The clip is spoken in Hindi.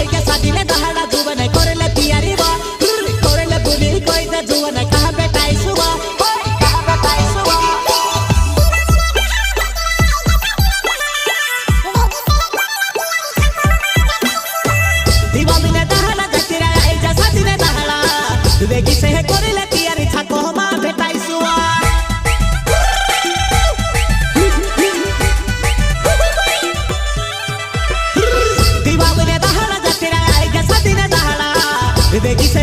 आई के सादिने दहाड़ा जुबने कोरेले तियारी बा कोरेले बुली कोई दे जुबने कहा बेटाई सुबा कहा बेटाई सुबा दिवाली ने दहाड़ा जतिरा आई के सादिने दहाड़ा बेगी से कोरेले तियारी थाको मा बेटाई सुबा दिवाली ने दहाड़ा जतिरा आई के सादिने दहाड़ा बेगी से